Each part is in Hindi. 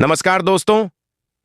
नमस्कार दोस्तों,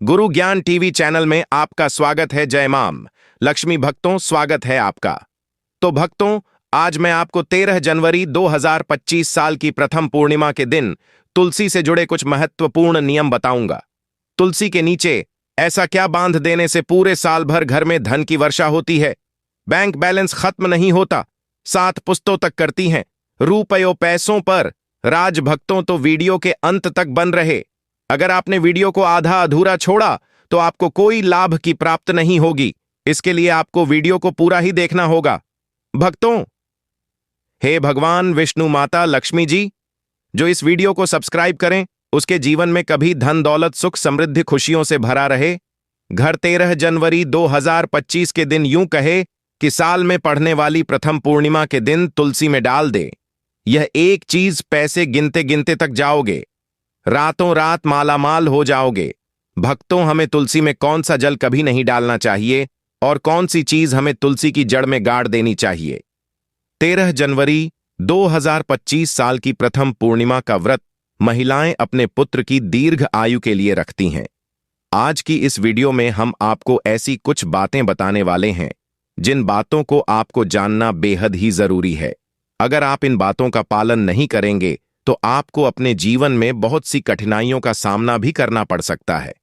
गुरु ज्ञान टीवी चैनल में आपका स्वागत है। जय माम लक्ष्मी भक्तों, स्वागत है आपका। तो भक्तों, आज मैं आपको 13 जनवरी 2025 साल की प्रथम पूर्णिमा के दिन तुलसी से जुड़े कुछ महत्वपूर्ण नियम बताऊंगा। तुलसी के नीचे ऐसा क्या बांध देने से पूरे साल भर घर में धन की वर्षा होती है, बैंक बैलेंस खत्म नहीं होता, 7 पुश्तों तक करती हैं, रुपयों पैसों पर राज। भक्तों, तो वीडियो के अंत तक बन रहे। अगर आपने वीडियो को आधा अधूरा छोड़ा तो आपको कोई लाभ की प्राप्त नहीं होगी। इसके लिए आपको वीडियो को पूरा ही देखना होगा। भक्तों, हे भगवान विष्णु माता लक्ष्मी जी, जो इस वीडियो को सब्सक्राइब करें उसके जीवन में कभी धन दौलत सुख समृद्धि खुशियों से भरा रहे। घर 13 जनवरी 2025 के दिन यूं कहे कि साल में पढ़ने वाली प्रथम पूर्णिमा के दिन तुलसी में डाल दे। यह एक चीज, पैसे गिनते गिनते तक जाओगे, रातों रात मालामाल हो जाओगे। भक्तों, हमें तुलसी में कौन सा जल कभी नहीं डालना चाहिए और कौन सी चीज हमें तुलसी की जड़ में गाड़ देनी चाहिए। 13 जनवरी 2025 साल की प्रथम पूर्णिमा का व्रत महिलाएं अपने पुत्र की दीर्घ आयु के लिए रखती हैं। आज की इस वीडियो में हम आपको ऐसी कुछ बातें बताने वाले हैं जिन बातों को आपको जानना बेहद ही जरूरी है। अगर आप इन बातों का पालन नहीं करेंगे तो आपको अपने जीवन में बहुत सी कठिनाइयों का सामना भी करना पड़ सकता है।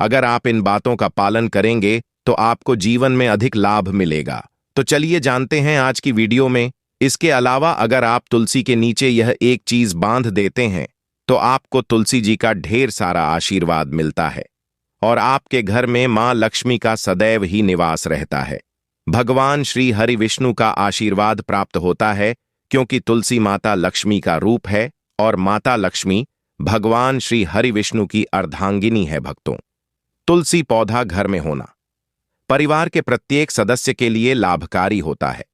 अगर आप इन बातों का पालन करेंगे तो आपको जीवन में अधिक लाभ मिलेगा। तो चलिए जानते हैं आज की वीडियो में। इसके अलावा अगर आप तुलसी के नीचे यह एक चीज बांध देते हैं तो आपको तुलसी जी का ढेर सारा आशीर्वाद मिलता है और आपके घर में मां लक्ष्मी का सदैव ही निवास रहता है। भगवान श्री हरि विष्णु का आशीर्वाद प्राप्त होता है क्योंकि तुलसी माता लक्ष्मी का रूप है और माता लक्ष्मी भगवान श्री हरि विष्णु की अर्धांगिनी है। भक्तों, तुलसी पौधा घर में होना परिवार के प्रत्येक सदस्य के लिए लाभकारी होता है।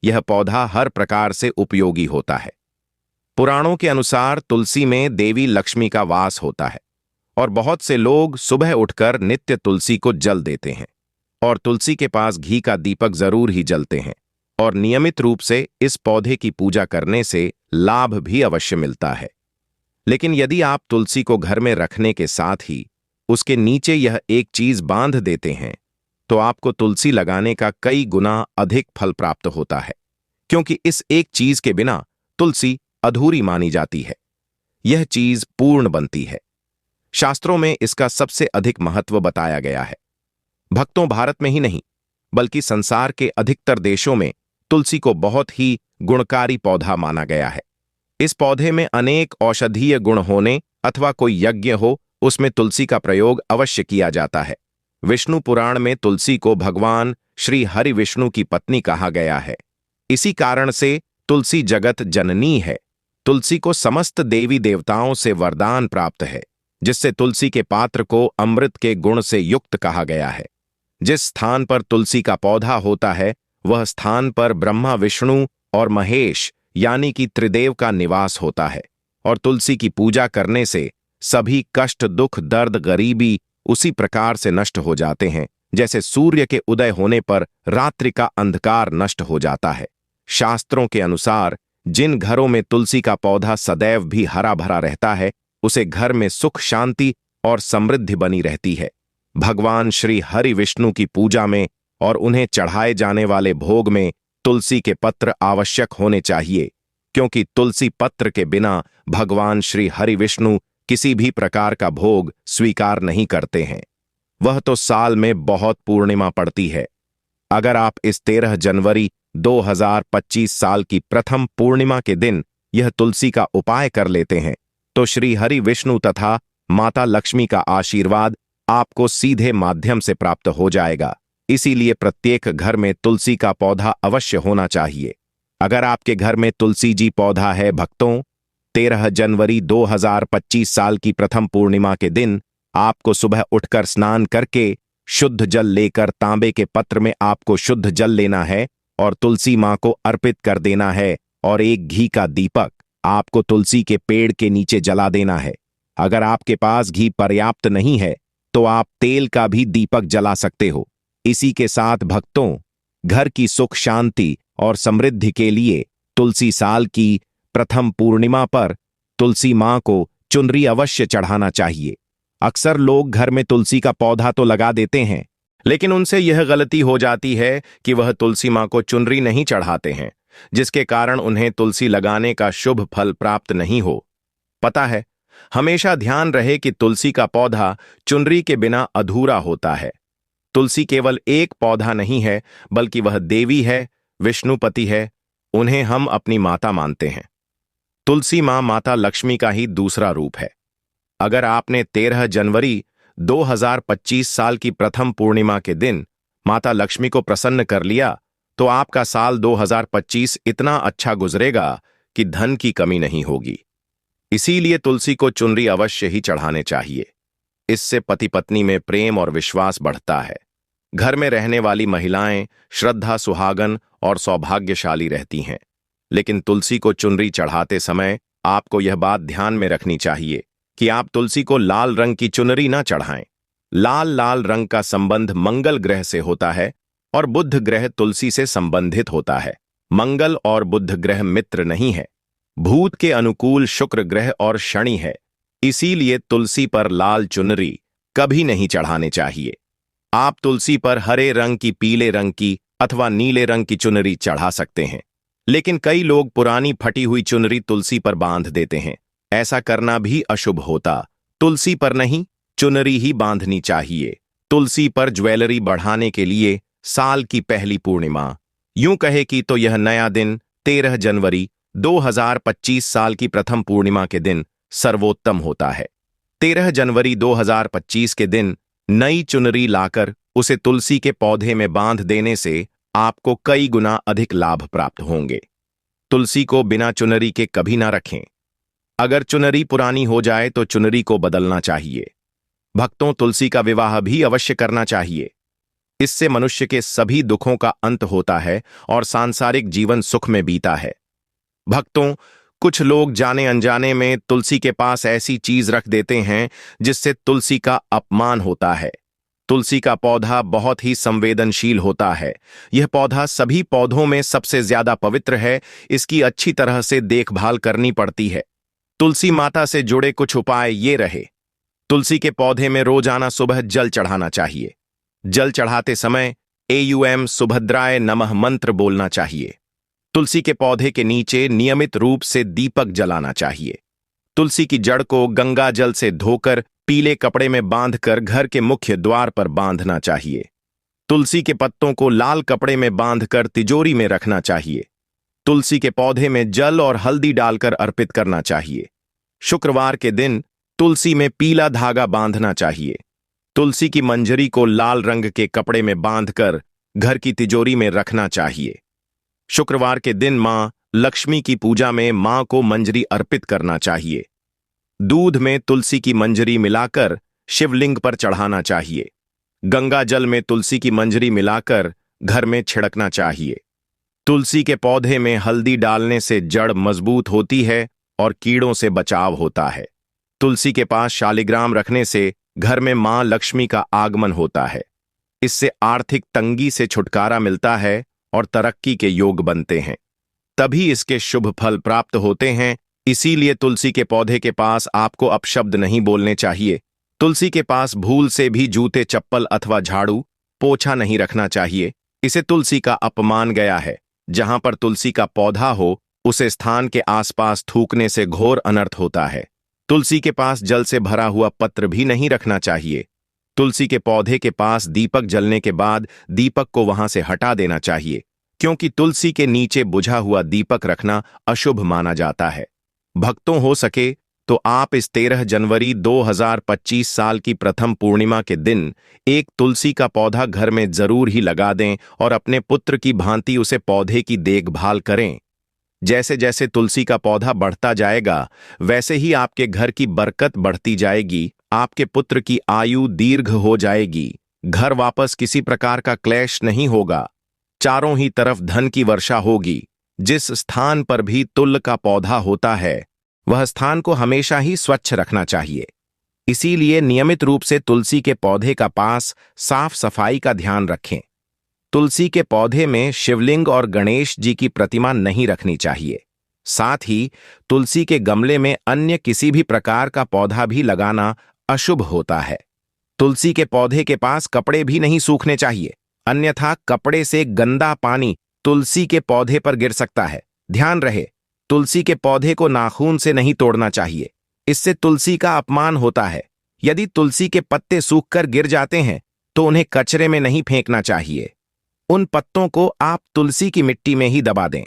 यह पौधा हर प्रकार से उपयोगी होता है। पुराणों के अनुसार तुलसी में देवी लक्ष्मी का वास होता है और बहुत से लोग सुबह उठकर नित्य तुलसी को जल देते हैं और तुलसी के पास घी का दीपक जरूर ही जलते हैं और नियमित रूप से इस पौधे की पूजा करने से लाभ भी अवश्य मिलता है। लेकिन यदि आप तुलसी को घर में रखने के साथ ही उसके नीचे यह एक चीज बांध देते हैं तो आपको तुलसी लगाने का कई गुना अधिक फल प्राप्त होता है, क्योंकि इस एक चीज के बिना तुलसी अधूरी मानी जाती है। यह चीज पूर्ण बनती है। शास्त्रों में इसका सबसे अधिक महत्व बताया गया है। भक्तों, भारत में ही नहीं बल्कि संसार के अधिकतर देशों में तुलसी को बहुत ही गुणकारी पौधा माना गया है। इस पौधे में अनेक औषधीय गुण होने अथवा कोई यज्ञ हो, उसमें तुलसी का प्रयोग अवश्य किया जाता है। विष्णु पुराण में तुलसी को भगवान श्री हरि विष्णु की पत्नी कहा गया है। इसी कारण से तुलसी जगत जननी है। तुलसी को समस्त देवी देवताओं से वरदान प्राप्त है, जिससे तुलसी के पात्र को अमृत के गुण से युक्त कहा गया है। जिस स्थान पर तुलसी का पौधा होता है वह स्थान पर ब्रह्मा विष्णु और महेश यानी कि त्रिदेव का निवास होता है और तुलसी की पूजा करने से सभी कष्ट दुख दर्द गरीबी उसी प्रकार से नष्ट हो जाते हैं जैसे सूर्य के उदय होने पर रात्रि का अंधकार नष्ट हो जाता है। शास्त्रों के अनुसार जिन घरों में तुलसी का पौधा सदैव भी हरा भरा रहता है उसे घर में सुख शांति और समृद्धि बनी रहती है। भगवान श्री हरि विष्णु की पूजा में और उन्हें चढ़ाए जाने वाले भोग में तुलसी के पत्र आवश्यक होने चाहिए, क्योंकि तुलसी पत्र के बिना भगवान श्री हरि विष्णु किसी भी प्रकार का भोग स्वीकार नहीं करते हैं। वह तो साल में बहुत पूर्णिमा पड़ती है। अगर आप इस 13 जनवरी 2025 साल की प्रथम पूर्णिमा के दिन यह तुलसी का उपाय कर लेते हैं तो श्री हरि विष्णु तथा माता लक्ष्मी का आशीर्वाद आपको सीधे माध्यम से प्राप्त हो जाएगा। इसीलिए प्रत्येक घर में तुलसी का पौधा अवश्य होना चाहिए। अगर आपके घर में तुलसी जी पौधा है भक्तों, 13 जनवरी 2025 साल की प्रथम पूर्णिमा के दिन आपको सुबह उठकर स्नान करके शुद्ध जल लेकर तांबे के पत्र में आपको शुद्ध जल लेना है और तुलसी मां को अर्पित कर देना है और एक घी का दीपक आपको तुलसी के पेड़ के नीचे जला देना है। अगर आपके पास घी पर्याप्त नहीं है तो आप तेल का भी दीपक जला सकते हो। इसी के साथ भक्तों, घर की सुख शांति और समृद्धि के लिए तुलसी साल की प्रथम पूर्णिमा पर तुलसी मां को चुनरी अवश्य चढ़ाना चाहिए। अक्सर लोग घर में तुलसी का पौधा तो लगा देते हैं, लेकिन उनसे यह गलती हो जाती है कि वह तुलसी मां को चुनरी नहीं चढ़ाते हैं, जिसके कारण उन्हें तुलसी लगाने का शुभ फल प्राप्त नहीं हो। पता है, हमेशा ध्यान रहे कि तुलसी का पौधा चुनरी के बिना अधूरा होता है। तुलसी केवल एक पौधा नहीं है, बल्कि वह देवी है, विष्णुपति है। उन्हें हम अपनी माता मानते हैं। तुलसी मां माता लक्ष्मी का ही दूसरा रूप है। अगर आपने 13 जनवरी 2025 साल की प्रथम पूर्णिमा के दिन माता लक्ष्मी को प्रसन्न कर लिया, तो आपका साल 2025 इतना अच्छा गुजरेगा कि धन की कमी नहीं होगी। इसीलिए तुलसी को चुनरी अवश्य ही चढ़ाने चाहिए। इससे पति पत्नी में प्रेम और विश्वास बढ़ता है। घर में रहने वाली महिलाएं श्रद्धा, सुहागन और सौभाग्यशाली रहती हैं। लेकिन तुलसी को चुनरी चढ़ाते समय आपको यह बात ध्यान में रखनी चाहिए कि आप तुलसी को लाल रंग की चुनरी न चढ़ाएं। लाल रंग का संबंध मंगल ग्रह से होता है और बुध ग्रह तुलसी से संबंधित होता है। मंगल और बुध ग्रह मित्र नहीं है। भूत के अनुकूल शुक्र ग्रह और शनि है। इसीलिए तुलसी पर लाल चुनरी कभी नहीं चढ़ाने चाहिए। आप तुलसी पर हरे रंग की, पीले रंग की अथवा नीले रंग की चुनरी चढ़ा सकते हैं, लेकिन कई लोग पुरानी फटी हुई चुनरी तुलसी पर बांध देते हैं। ऐसा करना भी अशुभ होता। तुलसी पर नहीं, चुनरी ही बांधनी चाहिए। तुलसी पर ज्वेलरी बढ़ाने के लिए साल की पहली पूर्णिमा, यूं कहे कि तो यह नया दिन 13 जनवरी 2025 साल की प्रथम पूर्णिमा के दिन सर्वोत्तम होता है। 13 जनवरी 2025 के दिन नई चुनरी लाकर उसे तुलसी के पौधे में बांध देने से आपको कई गुना अधिक लाभ प्राप्त होंगे। तुलसी को बिना चुनरी के कभी ना रखें। अगर चुनरी पुरानी हो जाए तो चुनरी को बदलना चाहिए। भक्तों, तुलसी का विवाह भी अवश्य करना चाहिए। इससे मनुष्य के सभी दुखों का अंत होता है और सांसारिक जीवन सुख में बीता है। भक्तों, कुछ लोग जाने अनजाने में तुलसी के पास ऐसी चीज रख देते हैं जिससे तुलसी का अपमान होता है। तुलसी का पौधा बहुत ही संवेदनशील होता है। यह पौधा सभी पौधों में सबसे ज्यादा पवित्र है। इसकी अच्छी तरह से देखभाल करनी पड़ती है। तुलसी माता से जुड़े कुछ उपाय ये रहे। तुलसी के पौधे में रोजाना सुबह जल चढ़ाना चाहिए। जल चढ़ाते समय एयूएम सुभद्राय नमः मंत्र बोलना चाहिए। तुलसी के पौधे के नीचे नियमित रूप से दीपक जलाना चाहिए। तुलसी की जड़ को गंगा जल से धोकर पीले कपड़े में बांधकर घर के मुख्य द्वार पर बांधना चाहिए। तुलसी के पत्तों को लाल कपड़े में बांधकर तिजोरी में रखना चाहिए। तुलसी के पौधे में जल और हल्दी डालकर अर्पित करना चाहिए। शुक्रवार के दिन तुलसी में पीला धागा बांधना चाहिए। तुलसी की मंजरी को लाल रंग के कपड़े में बांधकर घर की तिजोरी में रखना चाहिए। शुक्रवार के दिन मां लक्ष्मी की पूजा में मां को मंजरी अर्पित करना चाहिए। दूध में तुलसी की मंजरी मिलाकर शिवलिंग पर चढ़ाना चाहिए। गंगा जल में तुलसी की मंजरी मिलाकर घर में छिड़कना चाहिए। तुलसी के पौधे में हल्दी डालने से जड़ मजबूत होती है और कीड़ों से बचाव होता है। तुलसी के पास शालिग्राम रखने से घर में मां लक्ष्मी का आगमन होता है। इससे आर्थिक तंगी से छुटकारा मिलता है और तरक्की के योग बनते हैं। तभी इसके शुभ फल प्राप्त होते हैं। इसीलिए तुलसी के पौधे के पास आपको अपशब्द नहीं बोलने चाहिए। तुलसी के पास भूल से भी जूते, चप्पल अथवा झाड़ू, पोछा नहीं रखना चाहिए। इसे तुलसी का अपमान गया है। जहां पर तुलसी का पौधा हो, उसे स्थान के आसपास थूकने से घोर अनर्थ होता है। तुलसी के पास जल से भरा हुआ पत्र भी नहीं रखना चाहिए। तुलसी के पौधे के पास दीपक जलने के बाद दीपक को वहां से हटा देना चाहिए, क्योंकि तुलसी के नीचे बुझा हुआ दीपक रखना अशुभ माना जाता है। भक्तों, हो सके तो आप इस 13 जनवरी 2025 साल की प्रथम पूर्णिमा के दिन एक तुलसी का पौधा घर में जरूर ही लगा दें और अपने पुत्र की भांति उसे पौधे की देखभाल करें। जैसे जैसे तुलसी का पौधा बढ़ता जाएगा, वैसे ही आपके घर की बरकत बढ़ती जाएगी। आपके पुत्र की आयु दीर्घ हो जाएगी। घर वापस किसी प्रकार का क्लेश नहीं होगा। चारों ही तरफ धन की वर्षा होगी। जिस स्थान पर भी तुल का पौधा होता है, वह स्थान को हमेशा ही स्वच्छ रखना चाहिए। इसीलिए नियमित रूप से तुलसी के पौधे का पास साफ सफाई का ध्यान रखें। तुलसी के पौधे में शिवलिंग और गणेश जी की प्रतिमा नहीं रखनी चाहिए। साथ ही तुलसी के गमले में अन्य किसी भी प्रकार का पौधा भी लगाना अशुभ होता है। तुलसी के पौधे के पास कपड़े भी नहीं सूखने चाहिए, अन्यथा कपड़े से गंदा पानी तुलसी के पौधे पर गिर सकता है। ध्यान रहे, तुलसी के पौधे को नाखून से नहीं तोड़ना चाहिए, इससे तुलसी का अपमान होता है। यदि तुलसी के पत्ते सूखकर गिर जाते हैं तो उन्हें कचरे में नहीं फेंकना चाहिए, उन पत्तों को आप तुलसी की मिट्टी में ही दबा दें।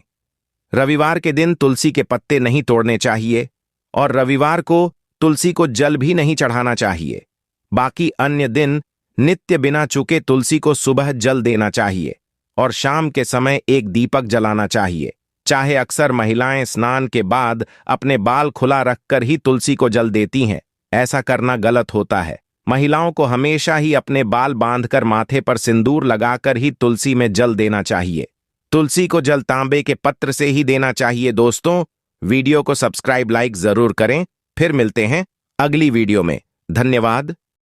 रविवार के दिन तुलसी के पत्ते नहीं तोड़ने चाहिए और रविवार को तुलसी को जल भी नहीं चढ़ाना चाहिए। बाकी अन्य दिन नित्य बिना चूके तुलसी को सुबह जल देना चाहिए और शाम के समय एक दीपक जलाना चाहिए। चाहे अक्सर महिलाएं स्नान के बाद अपने बाल खुला रखकर ही तुलसी को जल देती हैं, ऐसा करना गलत होता है। महिलाओं को हमेशा ही अपने बाल बांधकर माथे पर सिंदूर लगाकर ही तुलसी में जल देना चाहिए। तुलसी को जल तांबे के पत्र से ही देना चाहिए। दोस्तों, वीडियो को सब्सक्राइब लाइक जरूर करें। फिर मिलते हैं अगली वीडियो में। धन्यवाद।